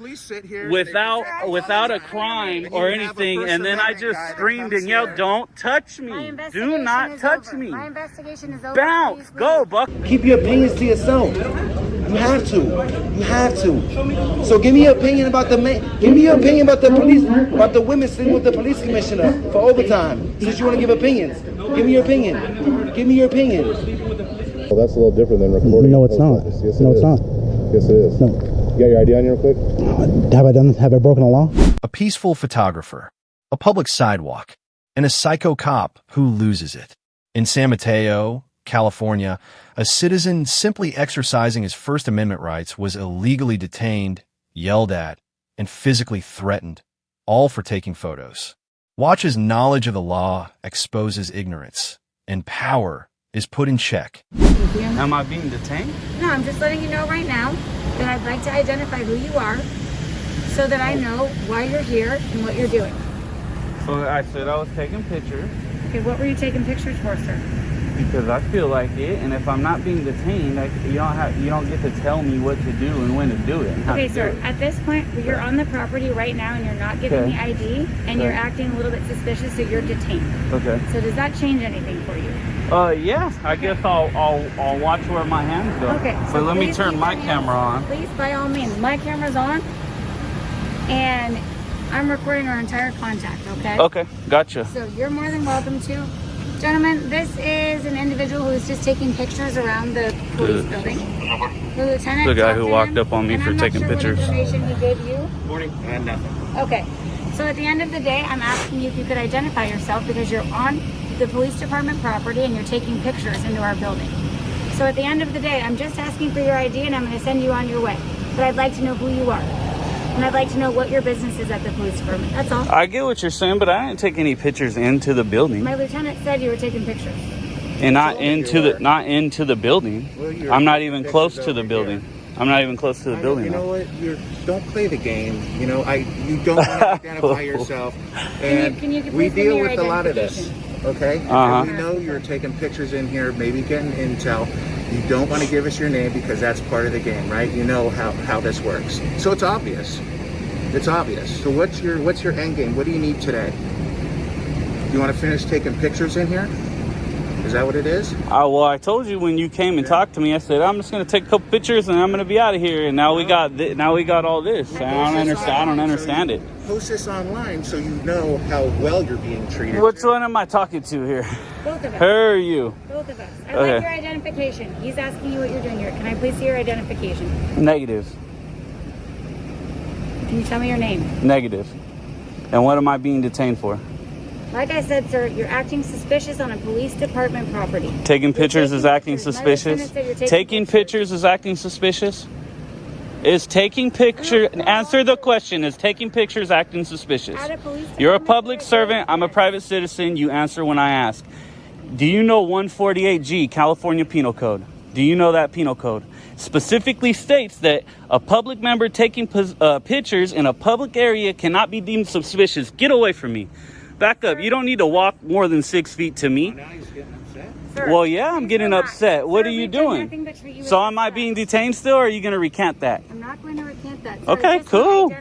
police sit here without a crime or anything, and then I just screamed and yelled, "Don't touch me! Do not touch me!" My investigation is over. Bounce, go, Buck. Keep your opinions to yourself. You have to. You have to. So give me your opinion about the give me your opinion about the police, about the women sitting with the police commissioner for overtime. Since you want to give opinions, give me your opinion. Give me your opinion. Well, that's a little different than recording. No, it's not. Yes, no, it's not. Yes, it is. No. You got your ID on you real quick? Have I broken a law? A peaceful photographer, a public sidewalk, and a psycho cop who loses it. In San Mateo, California, a citizen simply exercising his First Amendment rights was illegally detained, yelled at, and physically threatened, all for taking photos. Watch as knowledge of the law exposes ignorance, and power is put in check. Am I being detained? No, I'm just letting you know right now that I'd like to identify who you are so that I know why you're here and what you're doing. So I said I was taking pictures. Okay, what were you taking pictures for, sir? Because I feel like it, and if I'm not being detained, you don't get to tell me what to do and when to do it. Okay, sir. At this point, you're on the property right now, and you're not giving me ID, and you're acting a little bit suspicious, so you're detained. Okay. So does that change anything for you? Yeah. I guess I'll watch where my hands go. Okay. So but let me turn my camera on. Please, by all means, my camera's on, and I'm recording our entire contact. Okay. Okay. Gotcha. So you're more than welcome to. Gentlemen, this is an individual who's just taking pictures around the police building. The lieutenant, the guy who walked up on me for taking pictures. What information he gave you? Morning. Nothing. Okay. So at the end of the day, I'm asking you if you could identify yourself because you're on the police department property and you're taking pictures into our building. So at the end of the day, I'm just asking for your ID and I'm going to send you on your way. But I'd like to know who you are. And I'd like to know what your business is at the police department. That's all. I get what you're saying, but I didn't take any pictures into the building. My lieutenant said you were taking pictures. And not into the building. Well, I'm not even close to the building. I'm not even close to the building. You know what? Don't play the game. You know, you don't want to identify yourself. And can you we please give me deal your with a lot of this. Okay? And we know you're taking pictures in here, maybe getting intel. You don't want to give us your name because that's part of the game, right? You know how this works. So it's obvious. It's obvious. So what's your end game? What do you need today? You want to finish taking pictures in here? Is that what it is? Well, I told you when you came and talked to me, I said I'm just going to take a couple pictures and I'm going to be out of here. And now we got all this. And I don't understand it. Post this online so you know how well you're being treated. Which one am I talking to here? Both of us. Her or you? Both of us. I'd like your identification. He's asking you what you're doing here. Can I please see your identification? Negative. Can you tell me your name? Negative. And what am I being detained for? Like I said, sir, you're acting suspicious on a police department property. Taking pictures is acting suspicious? Taking pictures is acting suspicious? Is taking pictures... Answer the question. Is taking pictures acting suspicious? You're a public servant. I'm a private citizen. You answer when I ask. Do you know 148G, California Penal Code? Do you know that penal code? Specifically states that a public member taking pictures in a public area cannot be deemed suspicious. Get away from me. Back up. You don't need to walk more than 6 feet to me. Now he's getting upset. Well, yeah, I'm getting upset. What are you doing? So am I being detained still, or are you going to recant that? I'm not going to recant that. Okay, cool.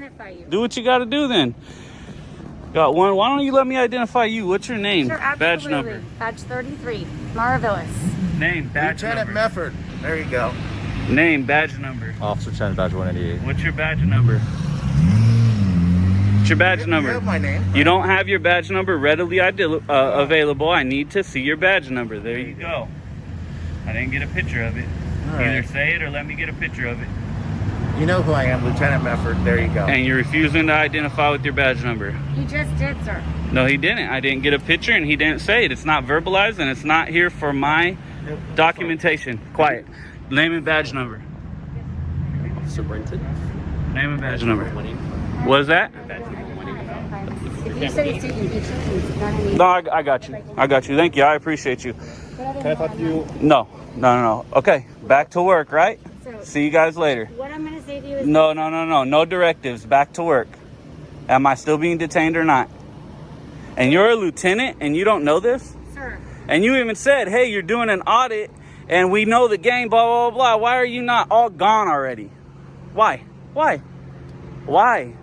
Do what you got to do then. Got one. Why don't you let me identify you? What's your name? Sure, badge number. Badge 33. Maravillas. Name, badge Lieutenant number. Mefford. There you go. Name, badge number. Officer Chen, badge 188. What's your badge number? What's your badge number? You have my name. You don't have your badge number readily available. I need to see your badge number. There you go. I didn't get a picture of it. Either say it or let me get a picture of it. You know who I am, Lieutenant Mefford. There you go. And you're refusing to identify with your badge number. He just did, sir. No, he didn't. I didn't get a picture and he didn't say it. It's not verbalized and it's not here for my documentation. Quiet. Name and badge number. Officer Brenton. Name and badge number. What is that? You said he's taking pictures. No, I got you. I got you. Thank you. I appreciate you. Can I talk to you? No. Okay. Back to work, right? See you guys later. What I'm going to say to you is... No. No directives. Back to work. Am I still being detained or not? And you're a lieutenant and you don't know this? Sir. And you even said, hey, you're doing an audit and we know the game, blah, blah, blah. Why are you not all gone already? Why? Why?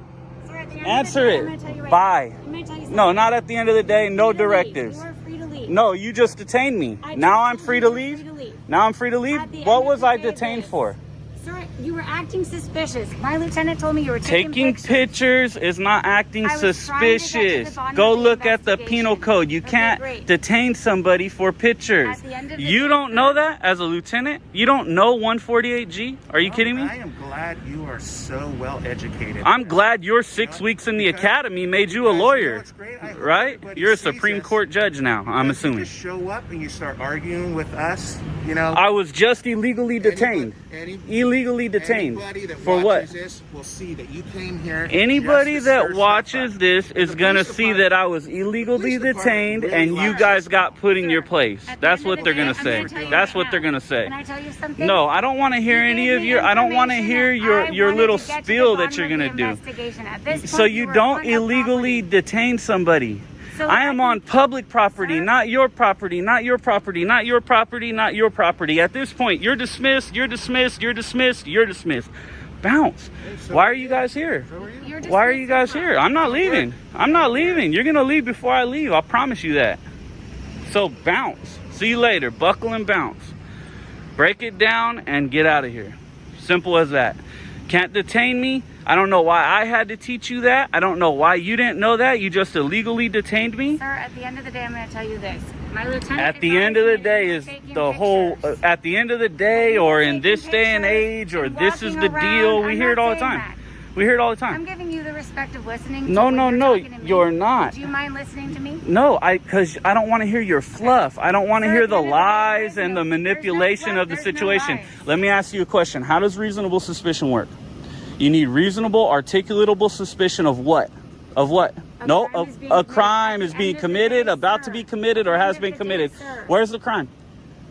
Sir, at the end Answer of the day, it. I'm gonna tell you right Bye. now. I'm gonna tell you No, something. not at the end of the day. No directives. You are free to leave. No, you just detained me. I Now just I'm told free you to you're leave? free to leave. Now I'm free to leave? At the What end was of I the day, detained this. for? Sir, you were acting suspicious. My lieutenant told me you were Taking pictures is not acting I was trying to get to the suspicious. bottom Go of the look at the penal investigation. code. You Okay, can't great. detain somebody for pictures. At the end of the You day, don't sir. know that as a lieutenant? You don't know 148G? Are you kidding me? I am glad you are so well educated. I'm glad your 6 weeks in the academy made you a lawyer, it's great. I hope right? everybody You're a sees Supreme this. Court judge now, I'm You assuming. just show up and you start arguing with us, you know. I was just illegally detained. Illegally detained. Anybody that For what? watches this will see that you came here. Anybody just to that search watches for- this is The gonna police see department- that I was illegally police department detained really and you likes guys this. got put in your Sir, place. at the That's end what of they're the day, gonna I'm say. gonna tell you That's right what now. they're gonna say. Can I tell you something? No, I don't want to hear You any gave of me your. I don't want to information hear that your I your wanted little to get to the spiel that bottom you're of the gonna do. investigation. At this So point, you were don't on your illegally property. detain somebody. So I am on public property, Sir? not your property, not your property, not your property, not your property. At this point, you're dismissed, you're dismissed, you're dismissed, you're dismissed. Bounce. Why are you guys here? You're Why are you guys dismissed. here? I'm not leaving. I'm not leaving. You're going to leave before I leave. I'll promise you that. So bounce. See you later. Buckle and bounce. Break it down and get out of here. Simple as that. Can't detain me. I don't know why I had to teach you that. I don't know why you didn't know that. You just illegally detained me. Sir, at the end of the day, I'm going to tell you this. My lieutenant At the end of the advised me day you were is taking the whole, pictures. at the end of the day You were or in taking this day and pictures age or and this is walking the around. deal. We I'm hear it not all the saying time. that. We hear it all the I'm time. giving you the respect of listening to No, what no, you're no, talking to me. you're not. Do you mind listening to me? No, because I don't want to hear your fluff. I don't want to Sir, hear at the the end of the day, lies there's and no- the there's no manipulation fluff, of the there's no situation. lies. Let me ask you a question. How does reasonable suspicion work? You need reasonable, articulatable suspicion of what? Of what? No, crime is being a committed. crime At is the being end of the committed, day, about to sir. be committed, or At the has end been of the day, committed. sir. Where's the crime?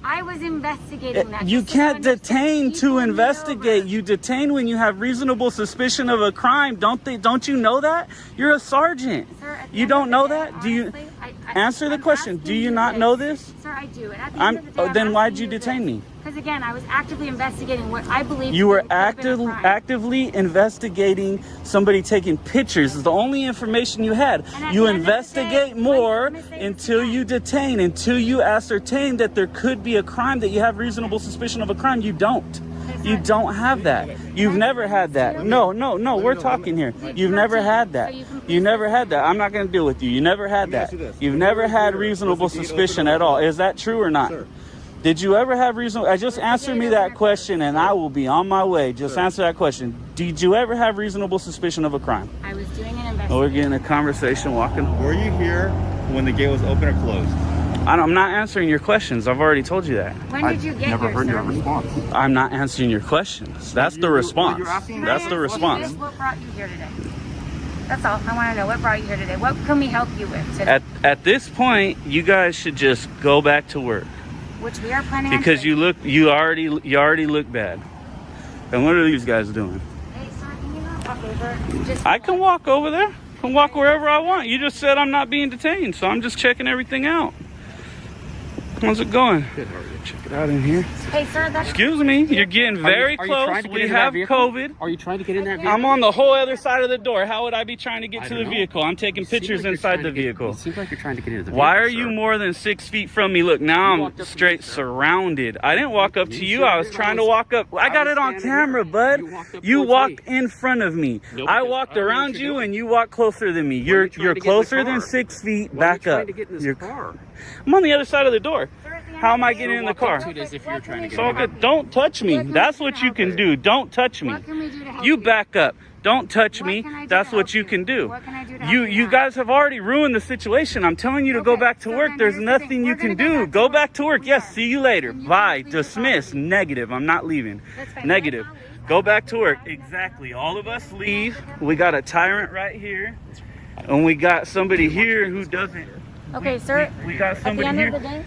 I was investigating that. You just so I can't understand detain people to in investigate. Dover. You detain when you have reasonable suspicion of a crime. Don't you know that? You're a sergeant. Sir, at the You end don't of know the day, that? Do you honestly, answer the I'm question? asking Do you not know this? Sir, I do. And at the end of the day, then why'd you detain me? Because again, I was actively investigating what I believe You were could have been a crime. actively investigating somebody taking pictures. Is the only information you had. And at You the end of the investigate day, more what did you until say? you detain, until you ascertain that there could be a crime, that you have reasonable suspicion of a crime. You don't. You don't have that. You've never had that. No, we're talking here. You've never had that. You never had that. I'm not going to deal with you. You never had that. You've never had reasonable suspicion at all. Is that true or not? Did you ever have reasonable? Just answer me that question and I will be on my way. Just answer that question. Did you ever have reasonable suspicion of a crime? I was doing an investigation. Oh, we're getting a conversation walking. Were you here when the gate was open or closed? I'm not answering your questions. I've already told you that. When did you get Never here, heard sir? your response. I'm not answering your questions. That's the response. That's the response. What brought you here today? That's all. I want to know what brought you here today. What can we help you with today? At this point, you guys should just go back to work Which we are planning on because doing. you already look bad. And what are these guys doing? Hey, sir, can you not walk over? Just I can walk over there. I can walk wherever I want. You just said I'm not being detained, so I'm just checking everything out. How's it going? Good. Check it out in here. Hey, sir, that's... Excuse me. You're getting very Are you trying close. to get We into that have vehicle? COVID. Are you trying to get in that vehicle? I'm on the whole other side of the door. How would I be trying to get I to don't the know. vehicle? I'm taking It seems pictures like you're inside trying the to get- vehicle. It seems like you're trying to get into the vehicle. Why are sir. you more than 6 feet from me? Look, now You I'm walked up to straight me, sir. surrounded. I didn't walk up to you. sir. I was trying to walk up. I got was it on standing camera, here. bud. You walked up You towards walked me. in front of me. No, I because walked I don't know what around you're you doing. and you walked closer than me. Why are You're you trying to get in the closer than car? 6 feet. Why are you Back trying up. to get in this You're- car? I'm on the other side of the door. Sir, at the end How of am I the getting day, in the Walk up car? to it as if you're trying to It's get all in. good. Don't touch me. What can That's we what do to you help can you? do. Don't touch me. What can we do to help You you? back up. Don't touch What me. can I do That's to what help you you? can do. What can I do to help You you now? guys have already ruined the situation. I'm telling you to go Okay, back to so work. then There's here's the thing. nothing you We're can gonna do. go Go back back to to work. work. We Yes, are. see you later. And you Bye. guys leave your Dismiss. property. Negative. I'm not leaving. That's fine. Negative. Let's not leave. Go back to work. Exactly. All of us leave. We got a tyrant right here. And we got somebody here who doesn't. Okay, sir. We got At the somebody end here. of the day,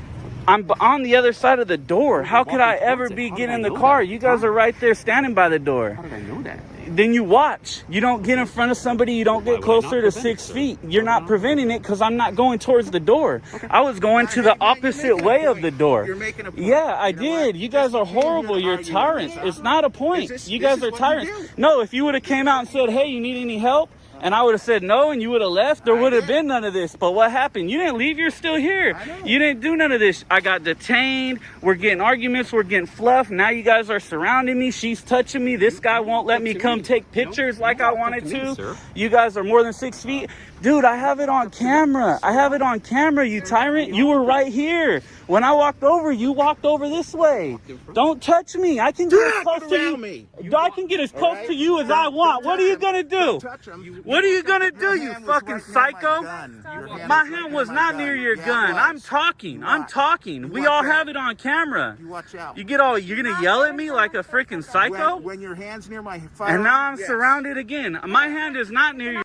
I'm on the other side of the door. How could I walking ever towards it. be How did getting I in the know car? that? You guys Huh? are right there standing by the door. How did I know that? then you watch. You don't get in front of somebody. You don't get closer to 6 feet. You're not preventing it because I'm not going towards the door. I was going to the opposite way of the door. You're making a point. Yeah, I did. You guys are horrible. You're tyrants. It's not a point. You guys are tyrants. No, if you would have came out and said, hey, you need any help? And I would have said no, and you would have left. There would have been none of this. But what happened? You didn't leave. You're still here. You didn't do none of this. I got detained. We're getting arguments. We're getting fluff. Now you guys are surrounding me. She's touching me. This guy won't let me come take pictures like I wanted to. You guys are more than 6 feet. Dude, I have it on camera. I have it on camera, you tyrant. You were right here. When I walked over, you walked over this way. Don't touch me. I can get as close to you. I can get as close to you as I want. What are you going to do? What are you going to do, you fucking psycho? My hand was not near your gun. I'm talking. I'm talking. We all have it on camera. You get all, you're going to yell at me like a freaking psycho? When your hand's near my firearm, and now I'm surrounded again. My hand is not near your...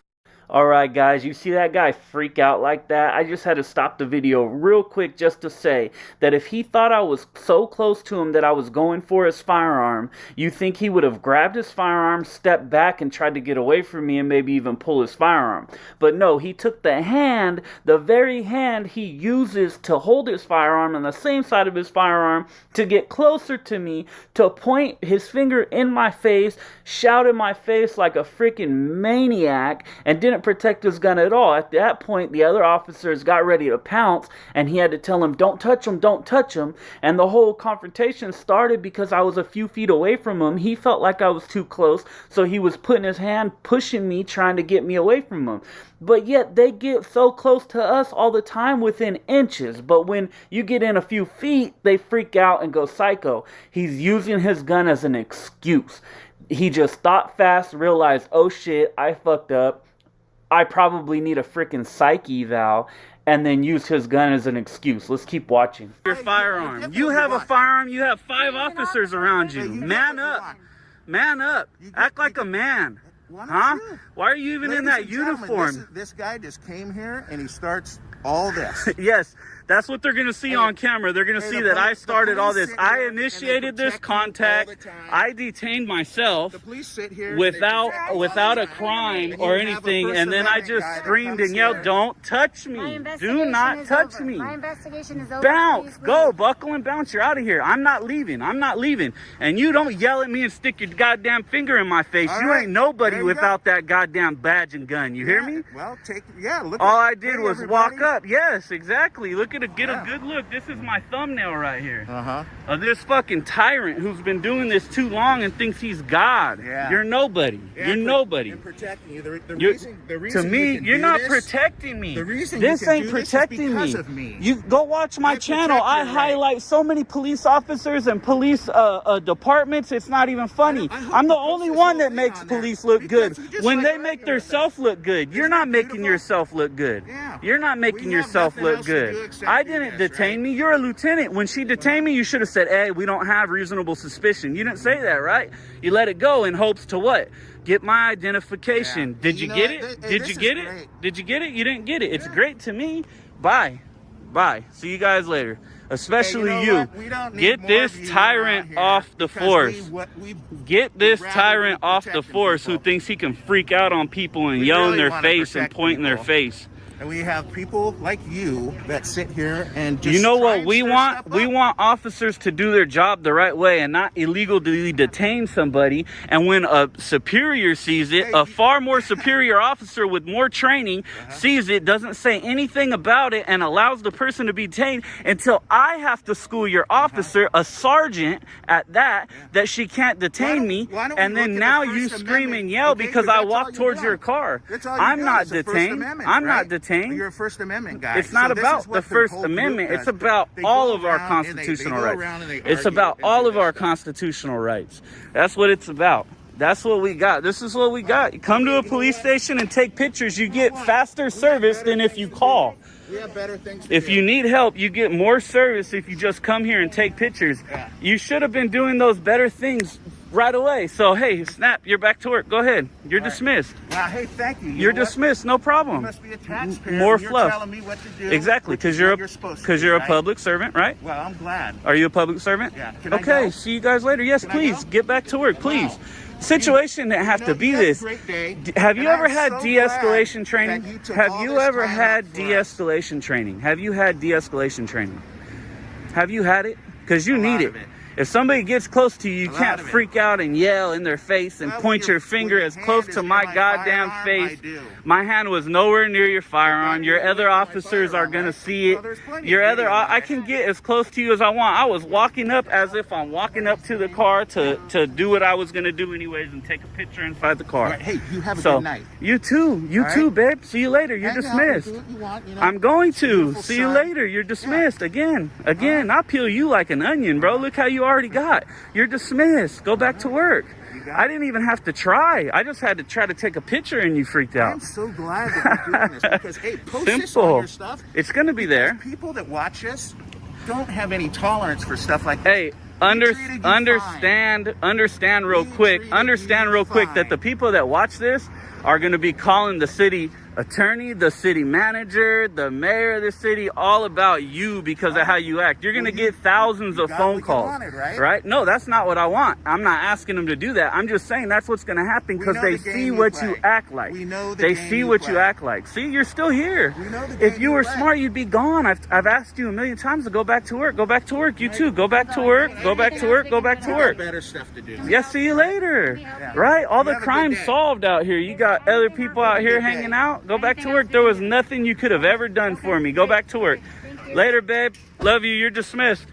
Alright guys, you see that guy freak out like that? I just had to stop the video real quick just to say that if he thought I was so close to him that I was going for his firearm, you think he would have grabbed his firearm, stepped back and tried to get away from me and maybe even pull his firearm. But no, he took the hand, the very hand he uses to hold his firearm on the same side of his firearm to get closer to me, to point his finger in my face, shout in my face like a freaking maniac, and didn't protect his gun at all. At that point, the other officers got ready to pounce, and he had to tell him, don't touch him, don't touch him. And the whole confrontation started because I was a few feet away from him. He felt like I was too close, so he was putting his hand, pushing me, trying to get me away from him. But yet, they get so close to us all the time within inches. But when you get in a few feet, they freak out and go psycho. He's using his gun as an excuse. He just thought fast, realized, oh shit, I fucked up. I probably need a freaking psych eval, and then use his gun as an excuse. Let's keep watching. Your firearm. You have a firearm. You have 5 officers around you. Man up. Man up. Act like a man. Huh? Why are you even in that uniform? This guy just came here and he starts all this. Yes. That's what they're going to see on camera. They're going to see that I started all this. I initiated this contact. I detained myself without a crime or anything. And then I just screamed and yelled, don't touch me. Do not touch me. My investigation is over. Bounce. Go. Buckle and bounce. You're out of here. I'm not leaving. I'm not leaving. And you don't yell at me and stick your goddamn finger in my face. You ain't nobody without that goddamn badge and gun. You hear me? Well, look. All I did was walk up. Yes, exactly. Look at get a good look. This is my thumbnail right here. Of this fucking tyrant who's been doing this too long and thinks he's God. You're nobody. You're nobody. Protecting you. The to reason me, you're not protecting me. This ain't protecting me. You go watch my channel. I highlight so many police officers and police departments. It's not even funny. I'm the only one that makes police look good. When they make themselves look good, you're not making yourself look good. You're not making yourself look good. I didn't detain me. You're a lieutenant. When she detained me, you should have said, hey, we don't have reasonable suspicion. You didn't say that, right? You let it go in hopes to what? Get my identification. Did you get it? Did you get it? Did you get it? You didn't get it. It's great to me. Bye. Bye. See you guys later. Especially you. Get this tyrant off the force. Get this tyrant off the force who thinks he can freak out on people and yell in their face and point in their face. And we have people like you that sit here and just... You know what we want? We want officers to do their job the right way and not illegally detain somebody. And when a superior sees it, a far more superior officer with more training sees it, doesn't say anything about it, and allows the person to be detained until I have to school your officer, a sergeant at that, that she can't detain me. And then now you scream and yell because I walk towards your car. I'm not detained. I'm not detained. You're a First Amendment guy. It's not about the First Amendment. It's about all of our constitutional rights. It's about all of our constitutional rights. That's what it's about. That's what we got. This is what we got. You come to a police station and take pictures. You get faster service than if you call. We have better things to do. If you need help, you get more service if you just come here and take pictures. You should have been doing those better things right away. So, hey, snap, you're back to work. Go ahead. You're dismissed. Hey, thank you. You're dismissed. No problem. You must be a taxpayer. More You're fluff. telling me what to do. Exactly, because you're a public servant, right? Well, I'm glad. Are you a public servant? Yeah. Can I okay, go? see you guys later. Yes, Can please. Get back to work, please. situation didn't have to be this. Have you ever had de-escalation training? Have you ever had de-escalation training? Have you had de-escalation training? Have you had it? Because you need it. If somebody gets close to you, you can't freak out and yell in their face and point your finger as close to my goddamn face. My hand was nowhere near your firearm. Your other officers are gonna see it. I can get as close to you as I want. I was walking up as if I'm walking up to the car to do what I was gonna do anyways and take a picture inside the car. Right, hey, you have a good night. You too. You too, babe. See you later. You're dismissed. I'm going to. See you later. You're dismissed. Again. I'll peel you like an onion, bro. Look how you already got. You're dismissed. Go back to work. I didn't even have to try. I just had to try to take a picture and you freaked out. I'm so glad that you're doing this because, hey, post this on your stuff. It's going to be there. People that watch us don't have any tolerance for stuff like that. Hey, understand real quick that the people that watch this are going to be calling the city attorney, the city manager, the mayor of the city, all about you because of how you act. You're going to get thousands of phone calls, right? No, that's not what I want. I'm not asking them to do that. I'm just saying that's what's going to happen because they see what you act like. They see what you act like. See, you're still here. If you were smart, you'd be gone. I've asked you a million times to go back to work. Go back to work. You too. Go back to work. Go back to work. Go back to work. Better stuff to do. Yeah, see you later. Right? All the crime solved out here. You got other people out here hanging out. Go back to work. There was nothing you could have ever done for me. Go back to work. Later, babe. Love you. You're dismissed.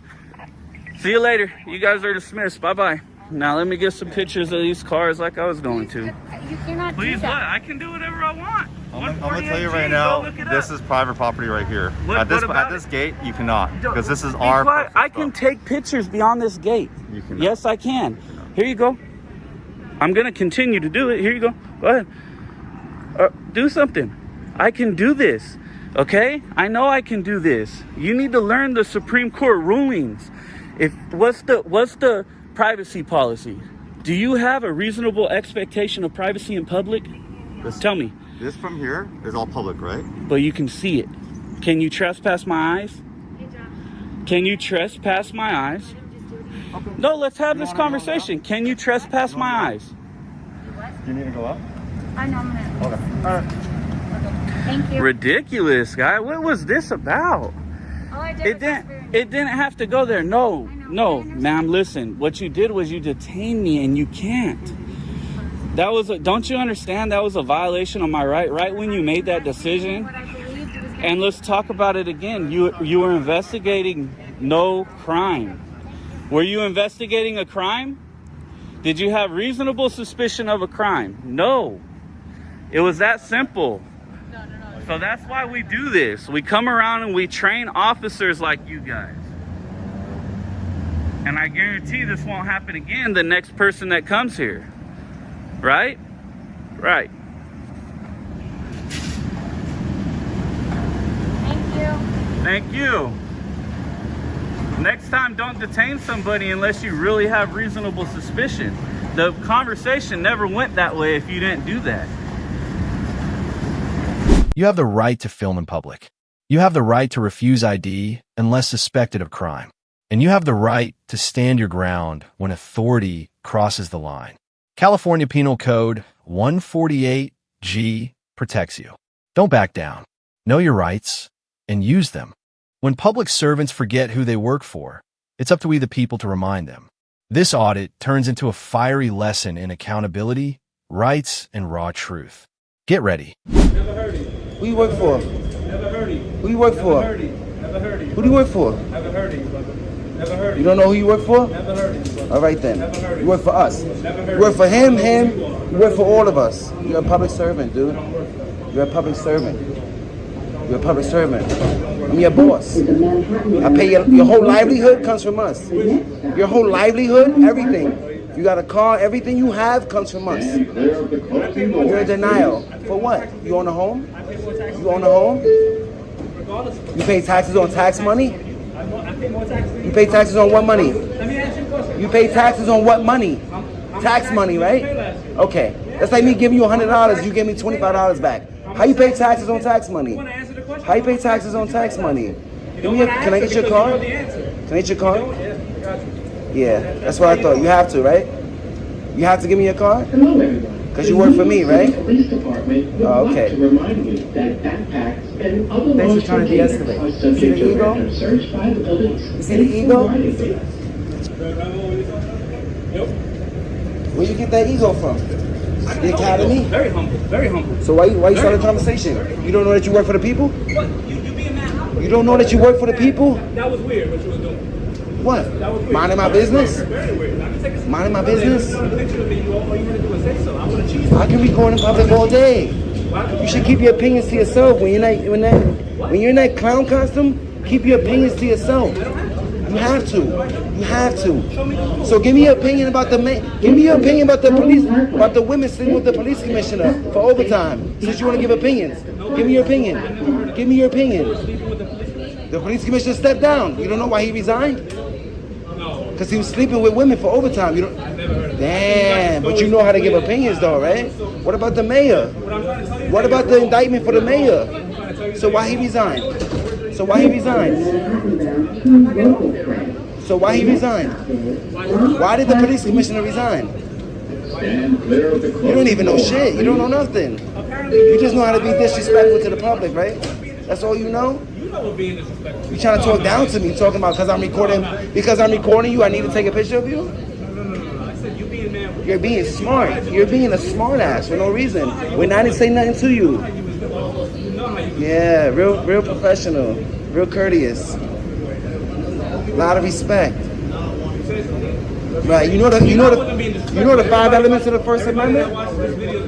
See you later. You guys are dismissed. Bye-bye. Now let me get some pictures of these cars like I was going to. You cannot Please do that. what? I can do whatever I want. I'm going to tell you right now, this is private property right here. At this gate, you cannot, because this is our... I can take pictures beyond this gate. You cannot. Yes, I can. Here you go. I'm going to continue to do it. Here you go. Go ahead. Do something. I can do this. Okay? I know I can do this. You need to learn the Supreme Court rulings. What's the privacy policy? Do you have a reasonable expectation of privacy in public? Tell me. This from here is all public, right? But you can see it. Can you trespass my eyes? Can you trespass my eyes? No, let's have this conversation. Can you trespass my eyes? Do you need to go up? I know I'm gonna. Okay. All right. Thank you. Ridiculous, guy. What was this about? All I did It didn't have to go there. No, ma'am, listen. What you did was you detained me and you can't. That was don't you understand that was a violation of my right when you made that decision? And let's talk about it again. You were investigating no crime. Were you investigating a crime? Did you have reasonable suspicion of a crime? No. It was that simple. So that's why we do this. We come around and we train officers like you guys. And I guarantee this won't happen again the next person that comes here. Right? Right. Thank you. Thank you. Next time, don't detain somebody unless you really have reasonable suspicion. The conversation never went that way if you didn't do that. You have the right to film in public. You have the right to refuse ID unless suspected of crime. And you have the right to stand your ground when authority crosses the line. California Penal Code 148G protects you. Don't back down. Know your rights and use them. When public servants forget who they work for, it's up to we the people to remind them. This audit turns into a fiery lesson in accountability, rights, and raw truth. Get ready. Never heard it. Who you work for? Never heard it. Who you work for? Never heard it. Never heard it. Who do you work for? Never heard it, brother. Never heard it. You don't know who you work for? Never heard it, brother. All right then. Never heard it. You work for us. Never heard You work for him. it. You work for all of us. You're a public servant, dude. You're a public servant. You're a public servant. I'm your boss. I pay your whole livelihood comes from us. Your whole livelihood, everything. You got a car, everything you have comes from us. You're in denial. For what? You own a home? You own a home? You pay taxes on tax money? You pay taxes on what money? You pay taxes on what money? Tax money, right? Okay. That's like me giving you $100, you give me $25 back. How you pay taxes on tax money? How you pay taxes on tax money? Can I get your card? Can I get your card? Yeah, that's what I thought. You have to, right? You have to give me your card? Hello, everyone. Because you work for me, right? Police department would Oh, okay. like to remind you that backpacks and other Thanks for large trying to containers de-escalate. are See the subject to ego? random search by the police. You see the ego? Yep. Where you get that ego from? The academy? Very humble. Very humble. So why you start a conversation? You don't know that you work for the people? What? You being mad humble? You don't know that you work for the people? That was weird what you was doing. What? That was weird. Minding my business? Very weird. I can take a Minding my business? You want a picture of me, all you want to do is say so. I want to cheese. I can record in public all day. You should keep your opinions to yourself. When you're in that clown costume, keep your opinions to yourself. You have to. You have to. So give me your opinion about the police, about the women sitting with the police commissioner for overtime. Since you want to give opinions, give me your opinion. Give me your opinion. The police commissioner stepped down. You don't know why he resigned? Because he was sleeping with women for overtime. You don't. Damn, but you know how to give opinions, though, right? What about the mayor? What about the indictment for the mayor? So why he resigned? So why he resigned? So why he resigned? Why did the police commissioner resign? You don't even know shit. You don't know nothing. You just know how to be disrespectful to the public, right? That's all you know? You trying to talk down to me, talking about because I'm recording you, I need to take a picture of you? You're being smart. You're being a smart ass for no reason. When I didn't say nothing to you. Yeah, real professional, real courteous. A lot of respect. Right, you know the 5 elements of the First Amendment?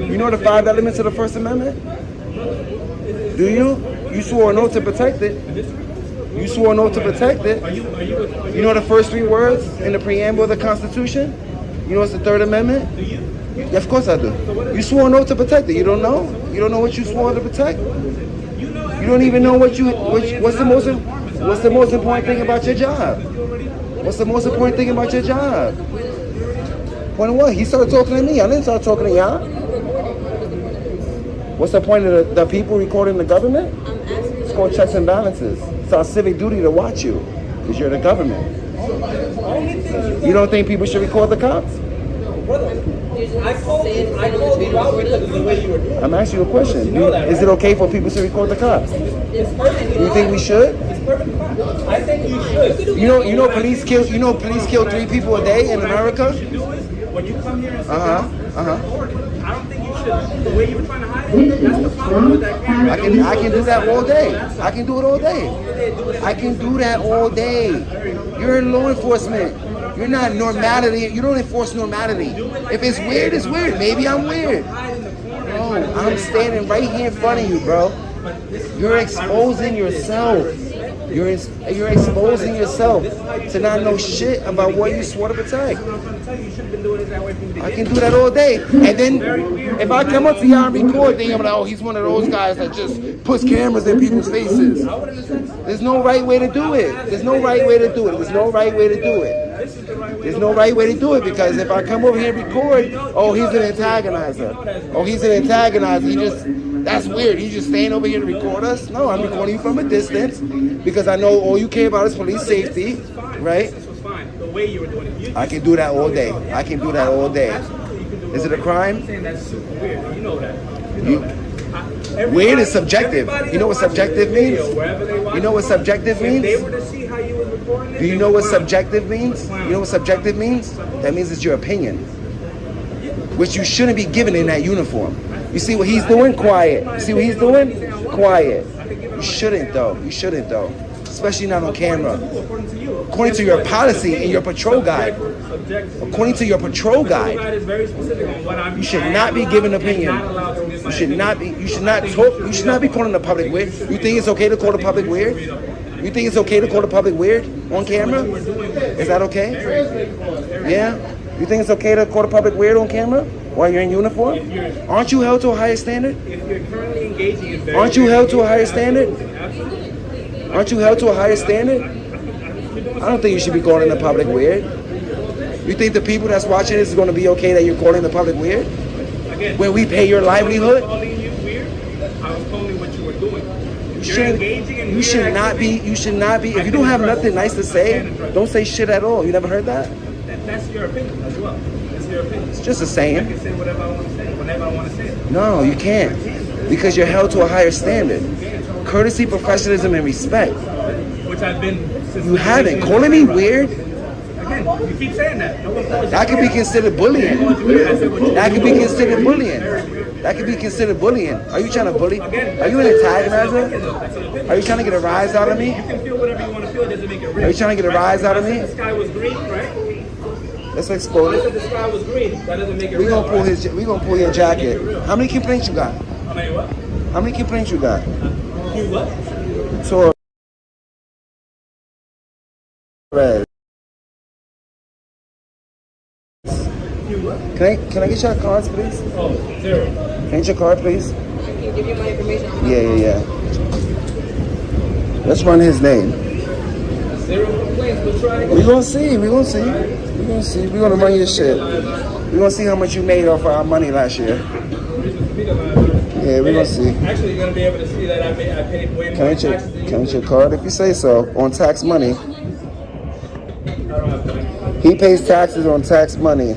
You know the 5 elements of the First Amendment? Do you? You swore an oath to protect it. You swore an oath to protect it. You know the first 3 words in the preamble of the Constitution? You know it's the Third Amendment? Yeah, of course I do. You swore an oath to protect it. You don't know? You don't know what you swore to protect? You don't even know what's the most important thing about your job? What's the most important thing about your job? Point of what? He started talking to me. I didn't start talking to y'all. What's the point of the people recording the government? It's called checks and balances. It's our civic duty to watch you because you're the government. You don't think people should record the cops? I called you out because of the way you were doing it. I'm asking you a question. Is it okay for people to record the cops? You think we should? I think you should. You know police kill 3 people a day in America? When you come here and say I don't think you should. The way you were trying to hide it, that's the problem with that camera. I can do that all day. I can do it all day. I can do that all day. You're in law enforcement. You're not normality. You don't enforce normality. If it's weird, it's weird. Maybe I'm weird. No, I'm standing right here in front of you, bro. You're exposing yourself. You're exposing yourself to not know shit about what you swore to protect. I can do that all day. And then if I come up to y'all and record, then I'm like, oh, he's one of those guys that just puts cameras in people's faces. There's no right way to do it. There's no right way to do it. There's no right way to do it. There's no right way to do it because if I come over here and record, oh, he's an antagonizer. Oh, he's an antagonizer. That's weird. He's just staying over here to record us? No, I'm recording you from a distance because I know all you care about is police safety, right? I can do that all day. I can do that all day. Is it a crime? Weird is subjective. You know what subjective means? You know what subjective means? Do you know what subjective means? You know what subjective means? That means it's your opinion, which you shouldn't be given in that uniform. You see what he's doing? Quiet. You see what he's doing? Quiet. You shouldn't though. You shouldn't though. Especially not on camera. According to your policy and your patrol guide. According to your patrol guide, you should not be giving opinion. You should not talk. You should not be calling the public weird. You think it's okay to call the public weird? You think it's okay to call the public weird on camera? Is that okay? Yeah? You think it's okay to call the public weird on camera while you're in uniform? Aren't you held to a higher standard? Aren't you held to a higher standard? Aren't you held to a higher standard? I don't think you should be calling the public weird. You think the people that's watching this is going to be okay that you're calling the public weird? When we pay your livelihood? You should not be, if you don't have nothing nice to say, don't say shit at all. You never heard that? That's your opinion as well. your opinion? It's just a I saying. can say whatever I want to say, whenever I want to say it. No, you can't. Because you're held to a higher standard. Courtesy, professionalism, and respect. Which I've been since You the haven't. beginning. Calling me weird? Again, you keep saying that. No one calls you That could be considered bullying. weird. I said what you That could do. be considered bullying. That could be considered bullying. Are you trying to bully? Are you an antagonizer? Are you trying to get a rise out of me? You can feel whatever you want to feel. It doesn't make it real. Are you trying to get a rise out of me? The sky was green, right? Let's I expose said it. the sky was green. That doesn't make it We real. gonna pull his. We gonna pull your jacket. How many complaints you got? I mean, what? How many complaints you got? You what? So. You what? Can I get your cards, please? Oh, 0. Can I get your card, please? I can give you my information. Yeah. Let's run his name. 0 complaints. We'll try. We gonna see. We gonna see. We gonna run your shit. We gonna see how much you made off of our money last year. Yeah, we gonna see. Actually, you're gonna be able to see that I paid way Can more I get taxes than your, you. can I get your card if you say so on tax money? I don't have time. He pays taxes on tax money.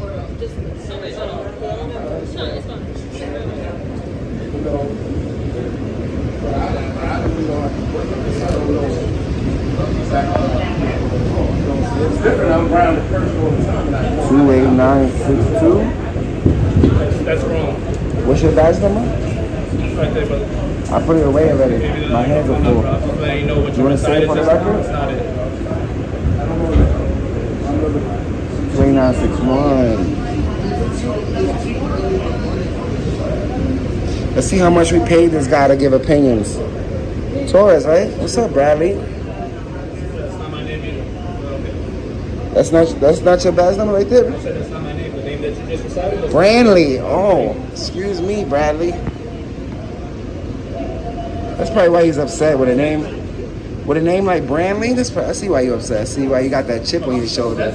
It's different. I'm around the person all the time. 28962. That's wrong. What's your badge number? It's right there, brother. I put it away already. My hands are full. But you know what You wanna say it for the record? It's not it. 2961. Let's see how much we paid this guy to give opinions. Torres, right? What's up, Bradley? That's not my name either. That's not your badge number right there? I said that's not my name. The name that you just recited was Brandley. Oh, excuse me, Bradley. That's probably why he's upset with a name. With a name like Brandley, I see why you're upset. I see why you got that chip on your shoulder.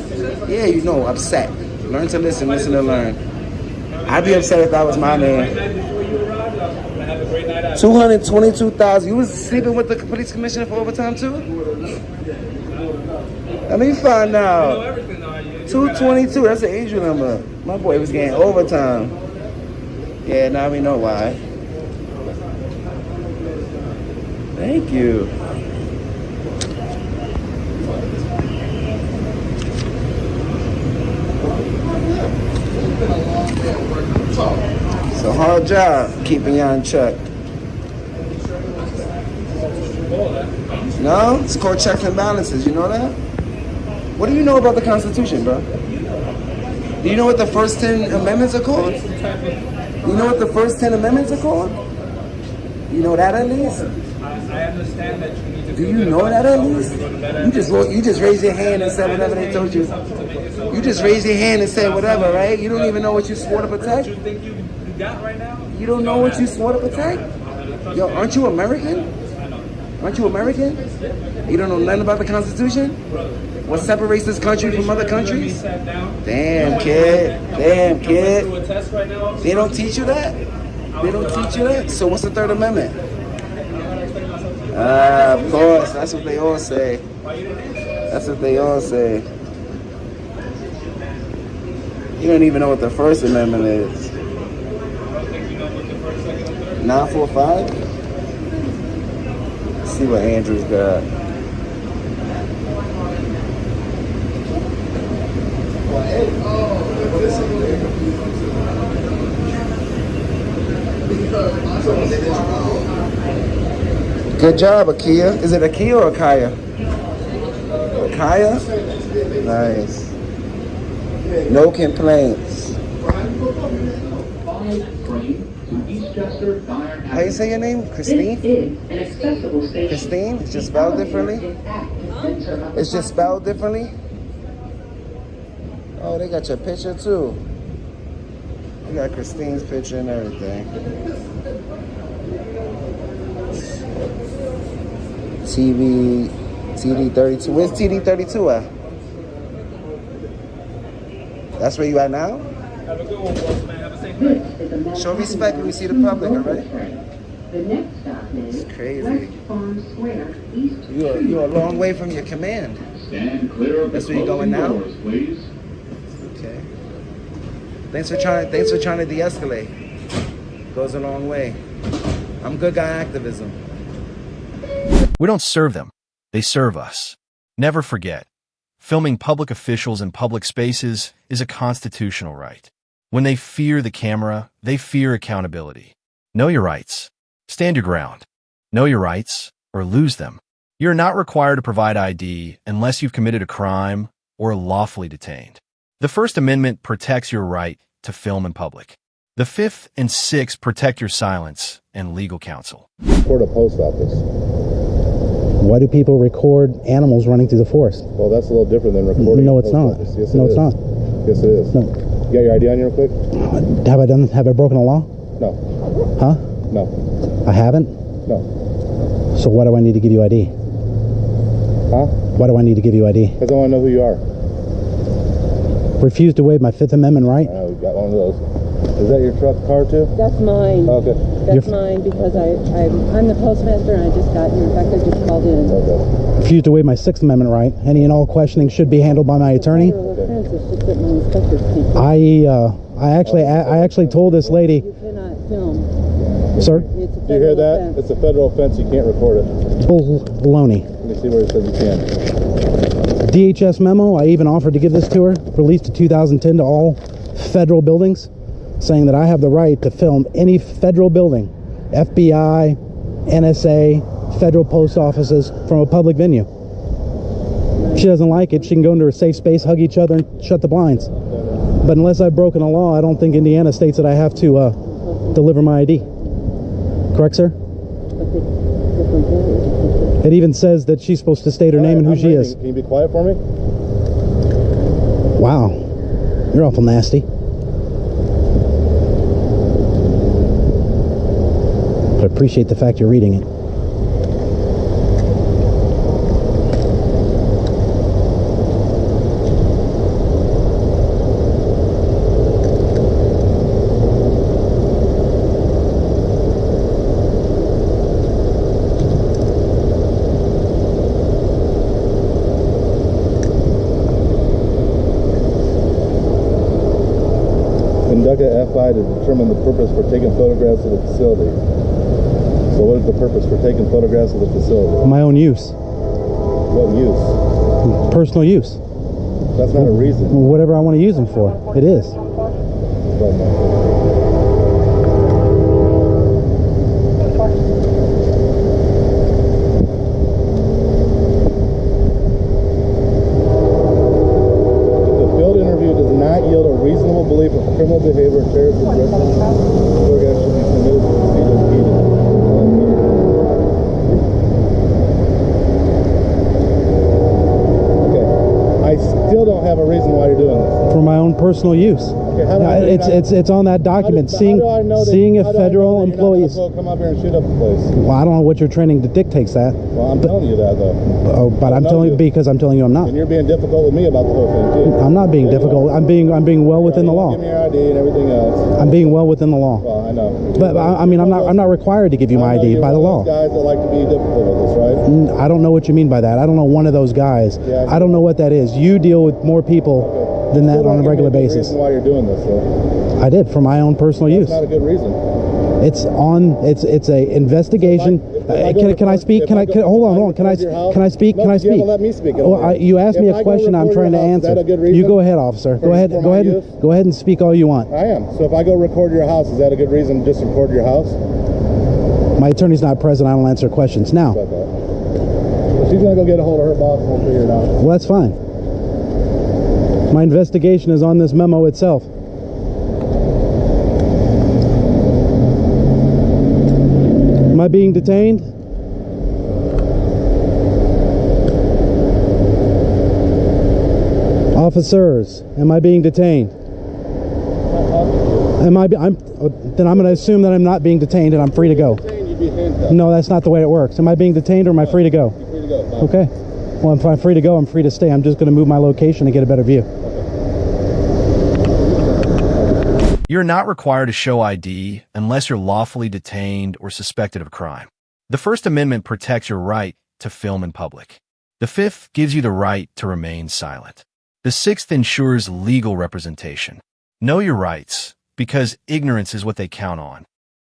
Yeah, you know, upset. Learn to listen to learn. I'd be upset if that was my name. before you arrived. I'm gonna have a great night out. 222,000. You was sleeping with the police commissioner for overtime too? Let me find out. 222. That's an Asian number. My boy was getting overtime. Yeah, now we know why. Thank you. It's a hard job keeping you in check. No? It's called checks and balances. You know that? What do you know about the Constitution, bro? Do you know what the first 10 amendments are called? You know what the first 10 amendments are called? You know that at least? I understand that you need to. Do you know that at least? You just raised your hand and said whatever they told you. You just raised your hand and said whatever, right? You don't even know what you swore to protect? You think you got right now? You don't know what you swore to protect? Yo, aren't you American? Aren't you American? You don't know nothing about the Constitution? What separates this country from other countries? Damn, kid. Damn, kid. They don't teach you that? They don't teach you that? So what's the Third Amendment? Of course. That's what they all say. That's what they all say. You don't even know what the First Amendment is. 945? Let's see what Andrew's got. Good job, Akia. Is it Akia or Akaya? Akaya? Nice. No complaints. How you say your name? Christine? Christine? It's just spelled differently? It's just spelled differently? Oh, they got your picture too. They got Christine's picture and everything. TD32. Where's TD32 at? That's where you at now? Have a good one, boss, man. Have a safe night. Show respect when we see the public, alright? The next stop is It's crazy. West Farm Square, East. You're a long way from your command. Stand clear of That's where you going now? please. Okay. Thanks for trying to de-escalate. Goes a long way. I'm good guy activism. We don't serve them. They serve us. Never forget, filming public officials in public spaces is a constitutional right. When they fear the camera, they fear accountability. Know your rights. Stand your ground. Know your rights or lose them. You're not required to provide ID unless you've committed a crime or are lawfully detained. The First Amendment protects your right to film in public. The Fifth and Sixth protect your silence and legal counsel. Report a post office. Why do people record animals running through the forest? Well, that's a little different than recording. No, it's not. Yes, no, it's not. Yes, it is. No. You got your ID on you real quick? Have I broken a law? No. Huh? No. I haven't? No. So why do I need to give you ID? Huh? Why do I need to give you ID? Because I want to know who you are. Refuse to waive my Fifth Amendment right? We've got one of those. Is that your truck car too? That's mine. Okay. That's mine because I'm the postmaster and I just got here. In fact, I just called in. Okay. Refuse to waive my Sixth Amendment right. Any and all questioning should be handled by my attorney. Offense, it's just that my inspectors can't. I actually told this lady. You cannot film. Sir? It's a Do you hear federal that? offense. It's a federal offense. You can't record it. Baloney. Let me see where it says you can. DHS memo. I even offered to give this to her. Released in 2010 to all federal buildings, saying that I have the right to film any federal building, FBI, NSA, federal post offices, from a public venue. If she doesn't like it, she can go into her safe space, hug each other, and shut the blinds. But unless I've broken a law, I don't think Indiana states that I have to deliver my ID. Correct, sir? It even says that she's supposed to state her name and who she is. Can you be quiet for me? Wow. You're awful nasty. But I appreciate the fact you're reading it. Conduct an FI to determine the purpose for taking photographs of the facility. So what is the purpose for taking photographs of the facility? My own use. What use? Personal use. That's not a reason. Whatever I want to use them for. It is. Criminal behavior, terrorist aggression, photographs should be submitted to proceed as needed. Okay. I still don't have a reason why you're doing this. For my own personal use. Okay, how do I it's on that document. Seeing a federal employee. Come up here and shoot up the place. Well, I don't know what your training dictates that. Well, I'm telling you that though. Oh, but I'm telling you because I'm telling you I'm not. And you're being difficult with me about the whole thing too. I'm not being difficult. I'm being well within the law. Give me your ID and everything else. I'm being well within the law. Well, I know. But I mean, I'm not required to give you my ID by the law. Guys that like to be difficult with us, right? I don't know what you mean by that. I don't know one of those guys. Yeah, I don't know what that is. You deal with more people than that on a regular basis. Why you're doing this, though? I did for my own personal use. That's not a good reason. It's a investigation. Can I speak? Hold on. Can I speak? Can I speak? Let me speak. Well, you asked me a question. I'm trying to answer. Is that a good reason? You go ahead, officer. Go ahead and speak all you want. I am. So if I go record your house, is that a good reason to just record your house? My attorney's not present. I don't answer questions now. Well, she's gonna go get a hold of her boss and we'll figure it out. Well, that's fine. My investigation is on this memo itself. Am I being detained? Officers, am I being detained? Then I'm going to assume that I'm not being detained and I'm free to go. No, that's not the way it works. Am I being detained or am I free to go? You're free to go. Okay. Well, if I'm free to go, I'm free to stay. I'm just going to move my location to get a better view. You're not required to show ID unless you're lawfully detained or suspected of a crime. The First Amendment protects your right to film in public. The Fifth gives you the right to remain silent. The Sixth ensures legal representation. Know your rights, because ignorance is what they count on.